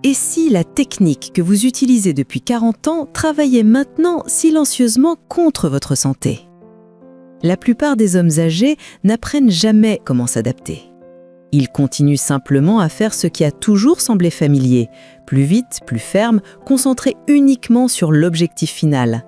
Et si la technique que vous utilisez depuis 40 ans travaillait maintenant silencieusement contre votre santé? La plupart des hommes âgés n'apprennent jamais comment s'adapter. Ils continuent simplement à faire ce qui a toujours semblé familier, plus vite, plus ferme, concentré uniquement sur l'objectif final.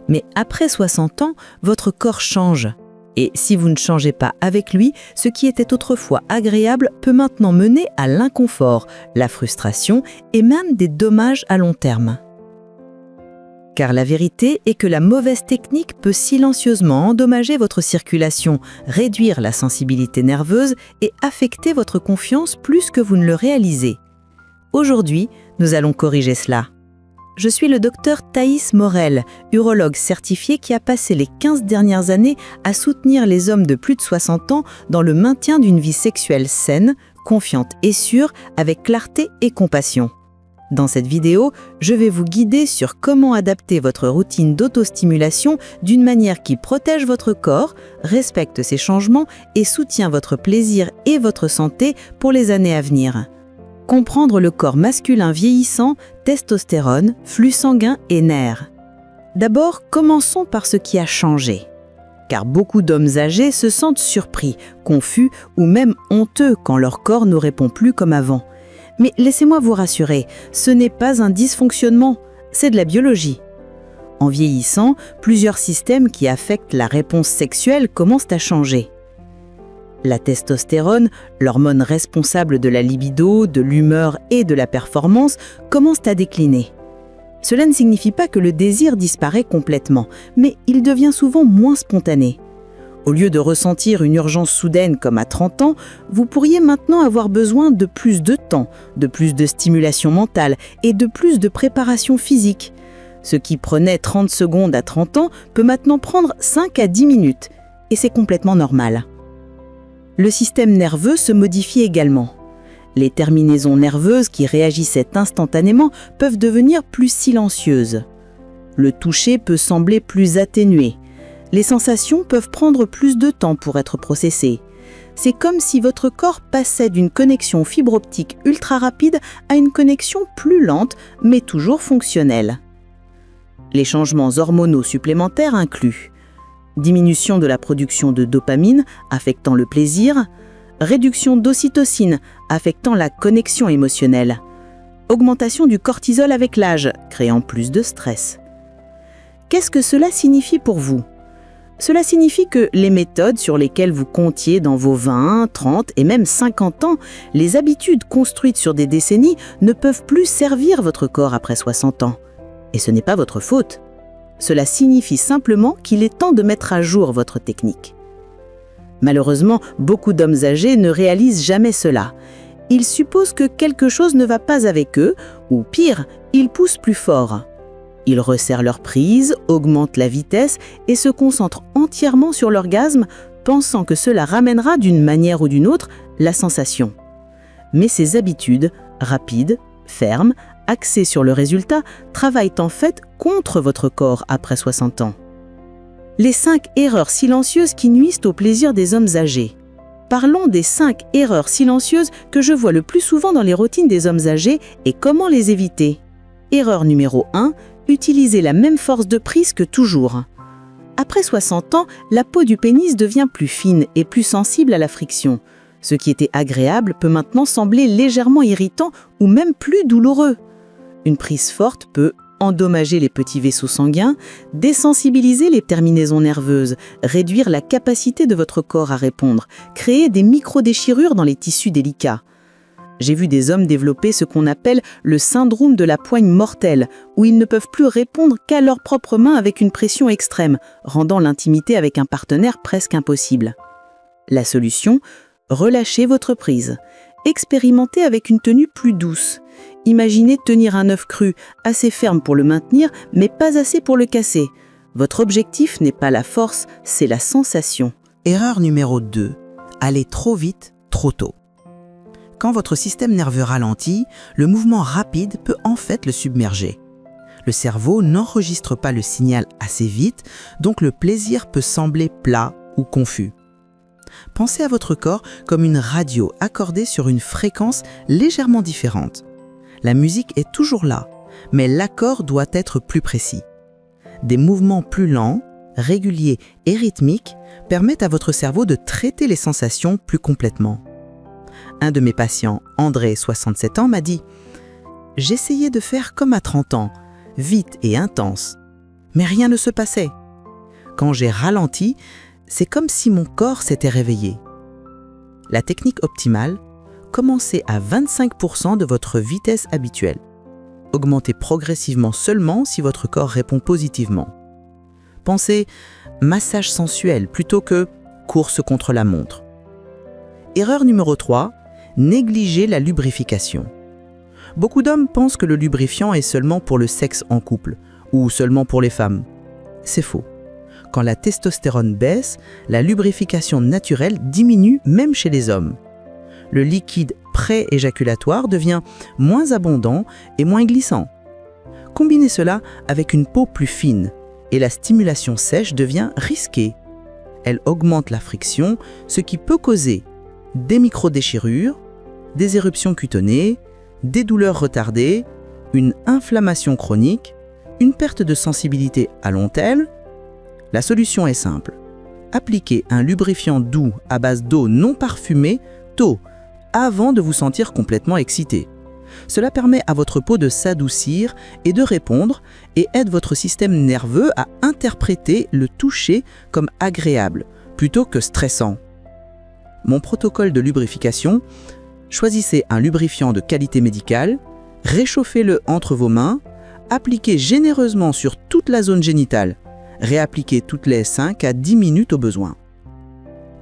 Mais après 60 ans, votre corps change. Et si vous ne changez pas avec lui, ce qui était autrefois agréable peut maintenant mener à l'inconfort, la frustration et même des dommages à long terme. Car la vérité est que la mauvaise technique peut silencieusement endommager votre circulation, réduire la sensibilité nerveuse et affecter votre confiance plus que vous ne le réalisez. Aujourd'hui, nous allons corriger cela. Je suis le docteur Thaïs Morel, urologue certifié qui a passé les 15 dernières années à soutenir les hommes de plus de 60 ans dans le maintien d'une vie sexuelle saine, confiante et sûre, avec clarté et compassion. Dans cette vidéo, je vais vous guider sur comment adapter votre routine d'autostimulation d'une manière qui protège votre corps, respecte ses changements et soutient votre plaisir et votre santé pour les années à venir. Comprendre le corps masculin vieillissant, testostérone, flux sanguin et nerfs. D'abord, commençons par ce qui a changé. Car beaucoup d'hommes âgés se sentent surpris, confus ou même honteux quand leur corps ne répond plus comme avant. Mais laissez-moi vous rassurer, ce n'est pas un dysfonctionnement, c'est de la biologie. En vieillissant, plusieurs systèmes qui affectent la réponse sexuelle commencent à changer. La testostérone, l'hormone responsable de la libido, de l'humeur et de la performance, commence à décliner. Cela ne signifie pas que le désir disparaît complètement, mais il devient souvent moins spontané. Au lieu de ressentir une urgence soudaine comme à 30 ans, vous pourriez maintenant avoir besoin de plus de temps, de plus de stimulation mentale et de plus de préparation physique. Ce qui prenait 30 secondes à 30 ans peut maintenant prendre 5 à 10 minutes, et c'est complètement normal. Le système nerveux se modifie également. Les terminaisons nerveuses qui réagissaient instantanément peuvent devenir plus silencieuses. Le toucher peut sembler plus atténué. Les sensations peuvent prendre plus de temps pour être processées. C'est comme si votre corps passait d'une connexion fibre optique ultra rapide à une connexion plus lente, mais toujours fonctionnelle. Les changements hormonaux supplémentaires incluent diminution de la production de dopamine, affectant le plaisir, réduction d'ocytocine, affectant la connexion émotionnelle, augmentation du cortisol avec l'âge, créant plus de stress. Qu'est-ce que cela signifie pour vous? Cela signifie que les méthodes sur lesquelles vous comptiez dans vos 20, 30 et même 50 ans, les habitudes construites sur des décennies ne peuvent plus servir votre corps après 60 ans. Et ce n'est pas votre faute. Cela signifie simplement qu'il est temps de mettre à jour votre technique. Malheureusement, beaucoup d'hommes âgés ne réalisent jamais cela. Ils supposent que quelque chose ne va pas avec eux, ou pire, ils poussent plus fort. Ils resserrent leur prise, augmentent la vitesse et se concentrent entièrement sur l'orgasme, pensant que cela ramènera d'une manière ou d'une autre la sensation. Mais ces habitudes, rapides, fermes, axées sur le résultat, travaillent en fait contre votre corps après 60 ans. Les 5 erreurs silencieuses qui nuisent au plaisir des hommes âgés. Parlons des 5 erreurs silencieuses que je vois le plus souvent dans les routines des hommes âgés et comment les éviter. Erreur numéro 1, utiliser la même force de prise que toujours. Après 60 ans, la peau du pénis devient plus fine et plus sensible à la friction. Ce qui était agréable peut maintenant sembler légèrement irritant ou même plus douloureux. Une prise forte peut endommager les petits vaisseaux sanguins, désensibiliser les terminaisons nerveuses, réduire la capacité de votre corps à répondre, créer des micro-déchirures dans les tissus délicats. J'ai vu des hommes développer ce qu'on appelle le syndrome de la poigne mortelle, où ils ne peuvent plus répondre qu'à leurs propres mains avec une pression extrême, rendant l'intimité avec un partenaire presque impossible. La solution ? Relâchez votre prise. Expérimentez avec une tenue plus douce. Imaginez tenir un œuf cru, assez ferme pour le maintenir, mais pas assez pour le casser. Votre objectif n'est pas la force, c'est la sensation. Erreur numéro 2. Aller trop vite, trop tôt. Quand votre système nerveux ralentit, le mouvement rapide peut en fait le submerger. Le cerveau n'enregistre pas le signal assez vite, donc le plaisir peut sembler plat ou confus. Pensez à votre corps comme une radio accordée sur une fréquence légèrement différente. La musique est toujours là, mais l'accord doit être plus précis. Des mouvements plus lents, réguliers et rythmiques permettent à votre cerveau de traiter les sensations plus complètement. Un de mes patients, André, 67 ans, m'a dit « J'essayais de faire comme à 30 ans, vite et intense, mais rien ne se passait. Quand j'ai ralenti, c'est comme si mon corps s'était réveillé. » La technique optimale, commencez à 25% de votre vitesse habituelle. Augmentez progressivement seulement si votre corps répond positivement. Pensez massage sensuel plutôt que course contre la montre. Erreur numéro 3, négligez la lubrification. Beaucoup d'hommes pensent que le lubrifiant est seulement pour le sexe en couple ou seulement pour les femmes. C'est faux. Quand la testostérone baisse, la lubrification naturelle diminue même chez les hommes. Le liquide pré-éjaculatoire devient moins abondant et moins glissant. Combinez cela avec une peau plus fine et la stimulation sèche devient risquée. Elle augmente la friction, ce qui peut causer des microdéchirures, des éruptions cutanées, des douleurs retardées, une inflammation chronique, une perte de sensibilité à long terme. La solution est simple. Appliquez un lubrifiant doux à base d'eau non parfumée tôt, avant de vous sentir complètement excité. Cela permet à votre peau de s'adoucir et de répondre et aide votre système nerveux à interpréter le toucher comme agréable plutôt que stressant. Mon protocole de lubrification: choisissez un lubrifiant de qualité médicale, réchauffez-le entre vos mains, appliquez généreusement sur toute la zone génitale, réappliquez toutes les 5 à 10 minutes au besoin.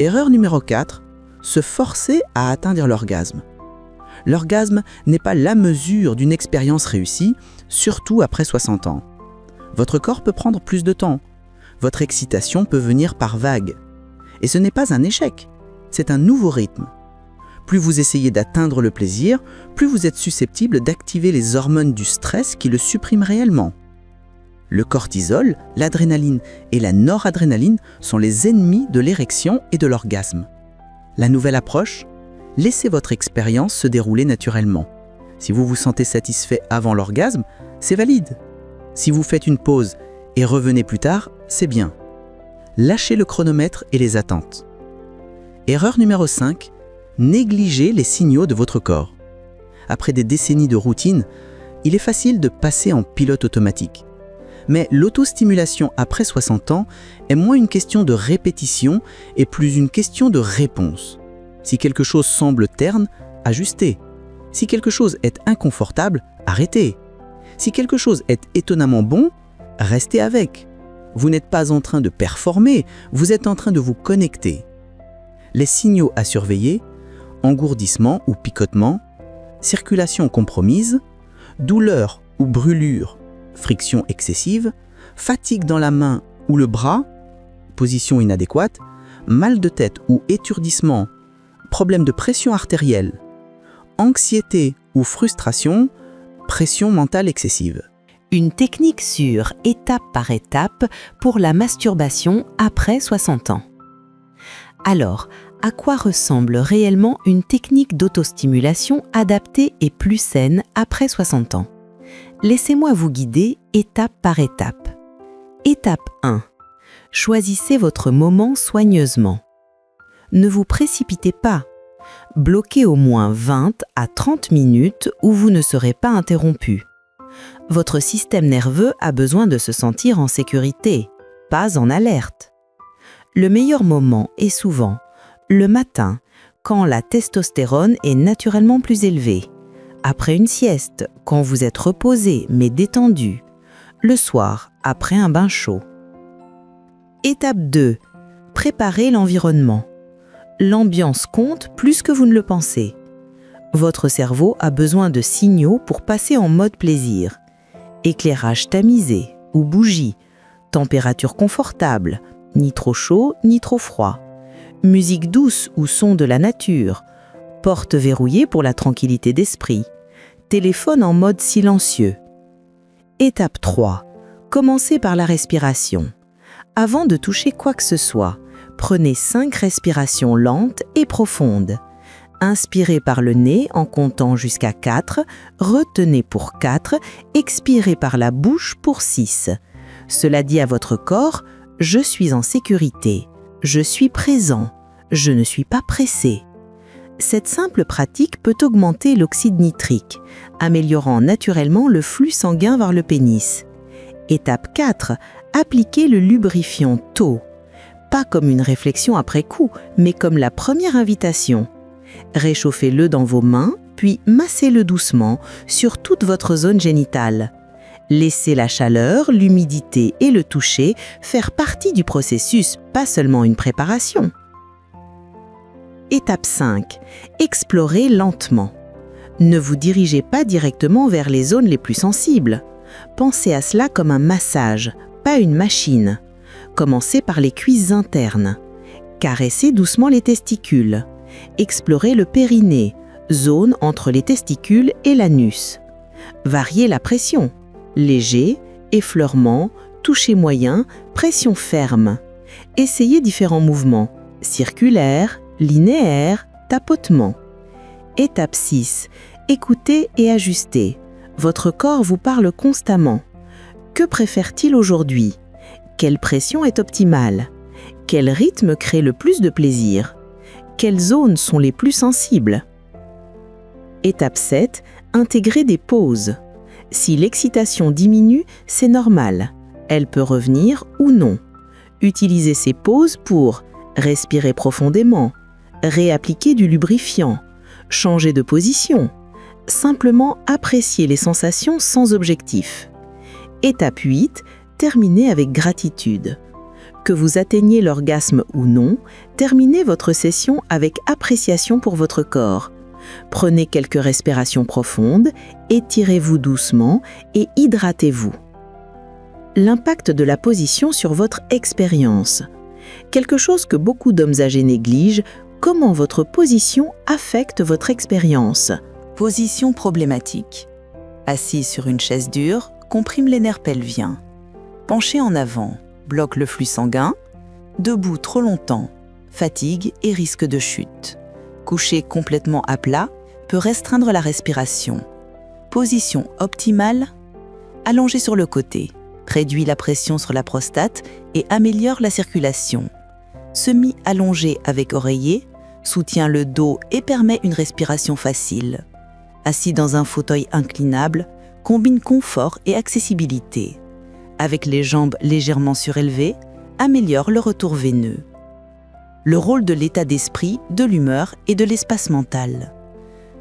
Erreur numéro 4, se forcer à atteindre l'orgasme. L'orgasme n'est pas la mesure d'une expérience réussie, surtout après 60 ans. Votre corps peut prendre plus de temps. Votre excitation peut venir par vagues. Et ce n'est pas un échec, c'est un nouveau rythme. Plus vous essayez d'atteindre le plaisir, plus vous êtes susceptible d'activer les hormones du stress qui le suppriment réellement. Le cortisol, l'adrénaline et la noradrénaline sont les ennemis de l'érection et de l'orgasme. La nouvelle approche: laissez votre expérience se dérouler naturellement. Si vous vous sentez satisfait avant l'orgasme, c'est valide. Si vous faites une pause et revenez plus tard, c'est bien. Lâchez le chronomètre et les attentes. Erreur numéro 5, négligez les signaux de votre corps. Après des décennies de routine, il est facile de passer en pilote automatique. Mais l'autostimulation après 60 ans est moins une question de répétition et plus une question de réponse. Si quelque chose semble terne, ajustez. Si quelque chose est inconfortable, arrêtez. Si quelque chose est étonnamment bon, restez avec. Vous n'êtes pas en train de performer, vous êtes en train de vous connecter. Les signaux à surveiller: engourdissement ou picotement, circulation compromise, douleur ou brûlure, friction excessive, fatigue dans la main ou le bras, position inadéquate, mal de tête ou étourdissement, problème de pression artérielle, anxiété ou frustration, pression mentale excessive. Une technique sûre, étape par étape, pour la masturbation après 60 ans. Alors, à quoi ressemble réellement une technique d'autostimulation adaptée et plus saine après 60 ans? Laissez-moi vous guider étape par étape. Étape 1. Choisissez votre moment soigneusement. Ne vous précipitez pas. Bloquez au moins 20 à 30 minutes où vous ne serez pas interrompu. Votre système nerveux a besoin de se sentir en sécurité, pas en alerte. Le meilleur moment est souvent le matin, quand la testostérone est naturellement plus élevée. Après une sieste, quand vous êtes reposé mais détendu. Le soir, après un bain chaud. Étape 2. Préparez l'environnement. L'ambiance compte plus que vous ne le pensez. Votre cerveau a besoin de signaux pour passer en mode plaisir. Éclairage tamisé ou bougie, température confortable, ni trop chaud ni trop froid. Musique douce ou son de la nature. Porte verrouillée pour la tranquillité d'esprit. Téléphone en mode silencieux. Étape 3. Commencez par la respiration. Avant de toucher quoi que ce soit, prenez 5 respirations lentes et profondes. Inspirez par le nez en comptant jusqu'à 4, retenez pour 4, expirez par la bouche pour 6. Cela dit à votre corps « Je suis en sécurité, je suis présent, je ne suis pas pressé ». Cette simple pratique peut augmenter l'oxyde nitrique, améliorant naturellement le flux sanguin vers le pénis. Étape 4. Appliquez le lubrifiant tôt. Pas comme une réflexion après coup, mais comme la première invitation. Réchauffez-le dans vos mains, puis massez-le doucement sur toute votre zone génitale. Laissez la chaleur, l'humidité et le toucher faire partie du processus, pas seulement une préparation. Étape 5. Explorez lentement. Ne vous dirigez pas directement vers les zones les plus sensibles. Pensez à cela comme un massage, pas une machine. Commencez par les cuisses internes. Caressez doucement les testicules. Explorez le périnée, zone entre les testicules et l'anus. Variez la pression. Léger, effleurement, toucher moyen, pression ferme. Essayez différents mouvements, circulaires, linéaires, tapotements. Étape 6. Écoutez et ajustez. Votre corps vous parle constamment. Que préfère-t-il aujourd'hui? Quelle pression est optimale? Quel rythme crée le plus de plaisir? Quelles zones sont les plus sensibles? Étape 7. Intégrez des pauses. Si l'excitation diminue, c'est normal. Elle peut revenir ou non. Utilisez ces pauses pour respirer profondément, réappliquer du lubrifiant, changer de position, simplement apprécier les sensations sans objectif. Étape 8. Terminez avec gratitude. Que vous atteigniez l'orgasme ou non, terminez votre session avec appréciation pour votre corps. Prenez quelques respirations profondes, étirez-vous doucement et hydratez-vous. L'impact de la position sur votre expérience. Quelque chose que beaucoup d'hommes âgés négligent, comment votre position affecte votre expérience. Position problématique. Assis sur une chaise dure, comprime les nerfs pelviens. Penché en avant, bloque le flux sanguin. Debout trop longtemps, fatigue et risque de chute. Couché complètement à plat peut restreindre la respiration. Position optimale, allongé sur le côté, réduit la pression sur la prostate et améliore la circulation. Semi-allongé avec oreiller, soutient le dos et permet une respiration facile. Assis dans un fauteuil inclinable, combine confort et accessibilité. Avec les jambes légèrement surélevées, améliore le retour veineux. Le rôle de l'état d'esprit, de l'humeur et de l'espace mental.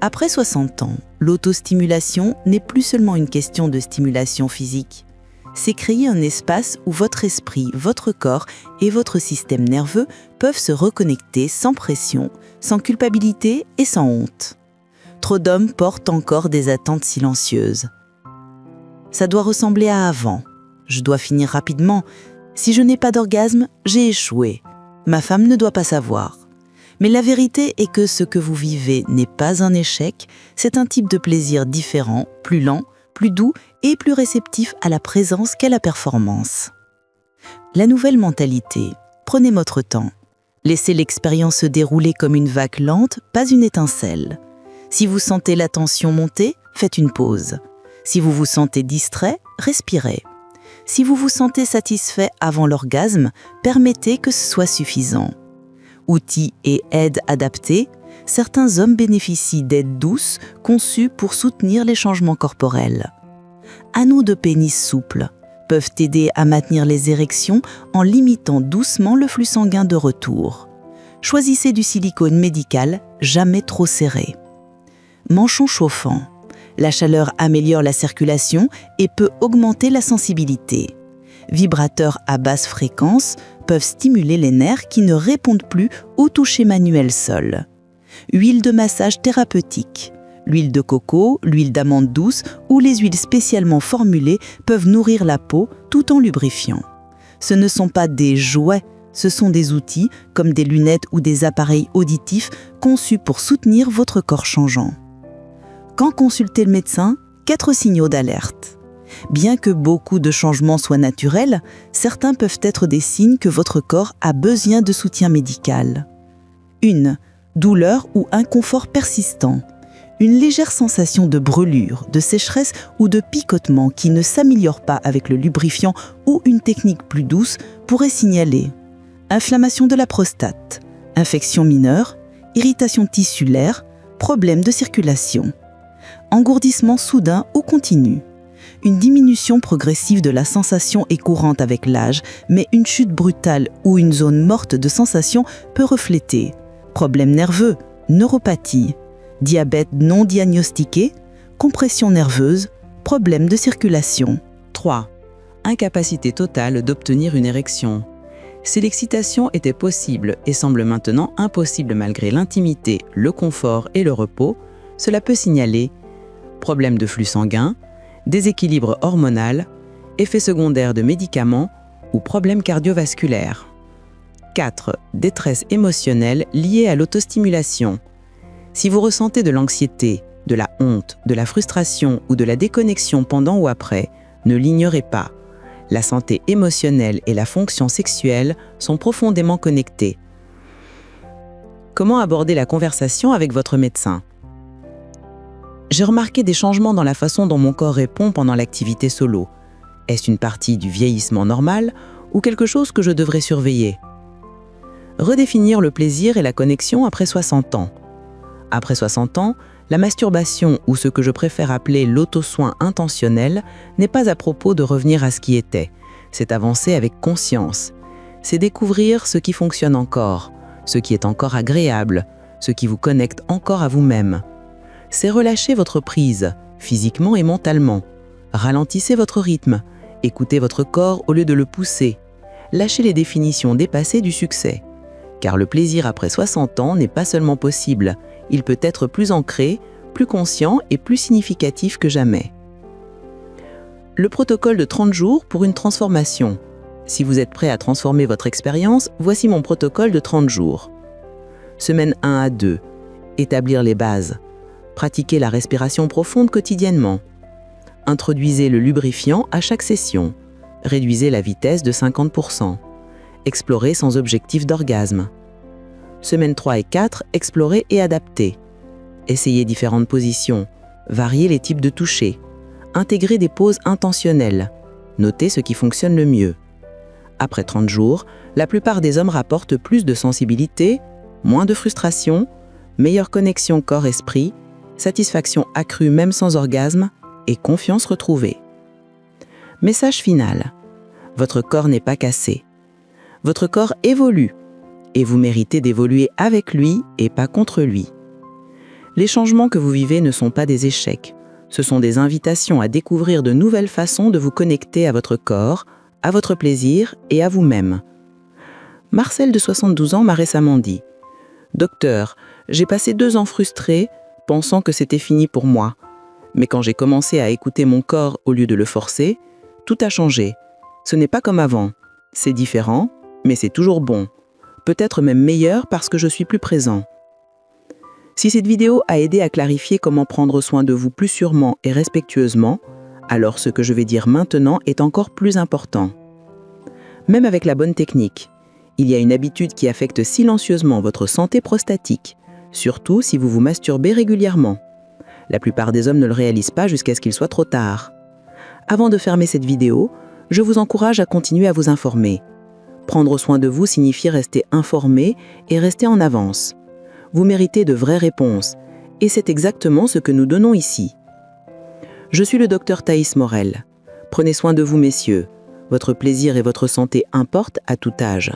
Après 60 ans, l'autostimulation n'est plus seulement une question de stimulation physique. C'est créer un espace où votre esprit, votre corps et votre système nerveux peuvent se reconnecter sans pression, sans culpabilité et sans honte. Trop d'hommes portent encore des attentes silencieuses. Ça doit ressembler à avant. Je dois finir rapidement. Si je n'ai pas d'orgasme, j'ai échoué. Ma femme ne doit pas savoir. Mais la vérité est que ce que vous vivez n'est pas un échec, c'est un type de plaisir différent, plus lent, plus doux et plus réceptif à la présence qu'à la performance. La nouvelle mentalité, prenez votre temps. Laissez l'expérience se dérouler comme une vague lente, pas une étincelle. Si vous sentez la tension monter, faites une pause. Si vous vous sentez distrait, respirez. Si vous vous sentez satisfait avant l'orgasme, permettez que ce soit suffisant. Outils et aides adaptés, certains hommes bénéficient d'aides douces conçues pour soutenir les changements corporels. Anneaux de pénis souples peuvent aider à maintenir les érections en limitant doucement le flux sanguin de retour. Choisissez du silicone médical, jamais trop serré. Manchon chauffant. La chaleur améliore la circulation et peut augmenter la sensibilité. Vibrateurs à basse fréquence peuvent stimuler les nerfs qui ne répondent plus au toucher manuel seul. Huile de massage thérapeutique. L'huile de coco, l'huile d'amande douce ou les huiles spécialement formulées peuvent nourrir la peau tout en lubrifiant. Ce ne sont pas des jouets, ce sont des outils comme des lunettes ou des appareils auditifs conçus pour soutenir votre corps changeant. Quand consulter le médecin, 4 signaux d'alerte. Bien que beaucoup de changements soient naturels, certains peuvent être des signes que votre corps a besoin de soutien médical. 1. douleur ou inconfort persistant, une légère sensation de brûlure, de sécheresse ou de picotement qui ne s'améliore pas avec le lubrifiant ou une technique plus douce pourrait signaler inflammation de la prostate, infection mineure, irritation tissulaire, problème de circulation, engourdissement soudain ou continu. Une diminution progressive de la sensation est courante avec l'âge, mais une chute brutale ou une zone morte de sensation peut refléter problème nerveux, neuropathie, diabète non diagnostiqué, compression nerveuse, problème de circulation. 3. Incapacité totale d'obtenir une érection. Si l'excitation était possible et semble maintenant impossible malgré l'intimité, le confort et le repos, cela peut signaler problème de flux sanguin, déséquilibre hormonal, effets secondaires de médicaments ou problème cardiovasculaire. 4. Détresse émotionnelle liée à l'autostimulation. Si vous ressentez de l'anxiété, de la honte, de la frustration ou de la déconnexion pendant ou après, ne l'ignorez pas. La santé émotionnelle et la fonction sexuelle sont profondément connectées. Comment aborder la conversation avec votre médecin ? J'ai remarqué des changements dans la façon dont mon corps répond pendant l'activité solo. Est-ce une partie du vieillissement normal ou quelque chose que je devrais surveiller ? Redéfinir le plaisir et la connexion après 60 ans. Après 60 ans, la masturbation ou ce que je préfère appeler l'auto-soin intentionnel n'est pas à propos de revenir à ce qui était. C'est avancer avec conscience. C'est découvrir ce qui fonctionne encore, ce qui est encore agréable, ce qui vous connecte encore à vous-même. C'est relâcher votre prise, physiquement et mentalement. Ralentissez votre rythme, écoutez votre corps au lieu de le pousser. Lâchez les définitions dépassées du succès. Car le plaisir après 60 ans n'est pas seulement possible, il peut être plus ancré, plus conscient et plus significatif que jamais. Le protocole de 30 jours pour une transformation. Si vous êtes prêt à transformer votre expérience, voici mon protocole de 30 jours. Semaine 1 à 2. Établir les bases. Pratiquez la respiration profonde quotidiennement. Introduisez le lubrifiant à chaque session. Réduisez la vitesse de 50%. Explorez sans objectif d'orgasme. Semaine 3 et 4, explorez et adaptez. Essayez différentes positions. Variez les types de toucher. Intégrez des pauses intentionnelles. Notez ce qui fonctionne le mieux. Après 30 jours, la plupart des hommes rapportent plus de sensibilité, moins de frustration, meilleure connexion corps-esprit, satisfaction accrue même sans orgasme et confiance retrouvée. Message final. Votre corps n'est pas cassé. Votre corps évolue et vous méritez d'évoluer avec lui et pas contre lui. Les changements que vous vivez ne sont pas des échecs. Ce sont des invitations à découvrir de nouvelles façons de vous connecter à votre corps, à votre plaisir et à vous-même. Marcel de 72 ans m'a récemment dit « Docteur, j'ai passé 2 ans frustré, pensant que c'était fini pour moi. Mais quand j'ai commencé à écouter mon corps au lieu de le forcer, tout a changé. Ce n'est pas comme avant. C'est différent, mais c'est toujours bon. Peut-être même meilleur parce que je suis plus présent. » Si cette vidéo a aidé à clarifier comment prendre soin de vous plus sûrement et respectueusement, alors ce que je vais dire maintenant est encore plus important. Même avec la bonne technique, il y a une habitude qui affecte silencieusement votre santé prostatique, surtout si vous vous masturbez régulièrement. La plupart des hommes ne le réalisent pas jusqu'à ce qu'il soit trop tard. Avant de fermer cette vidéo, je vous encourage à continuer à vous informer. Prendre soin de vous signifie rester informé et rester en avance. Vous méritez de vraies réponses, et c'est exactement ce que nous donnons ici. Je suis le docteur Thaïs Morel. Prenez soin de vous, messieurs. Votre plaisir et votre santé importent à tout âge.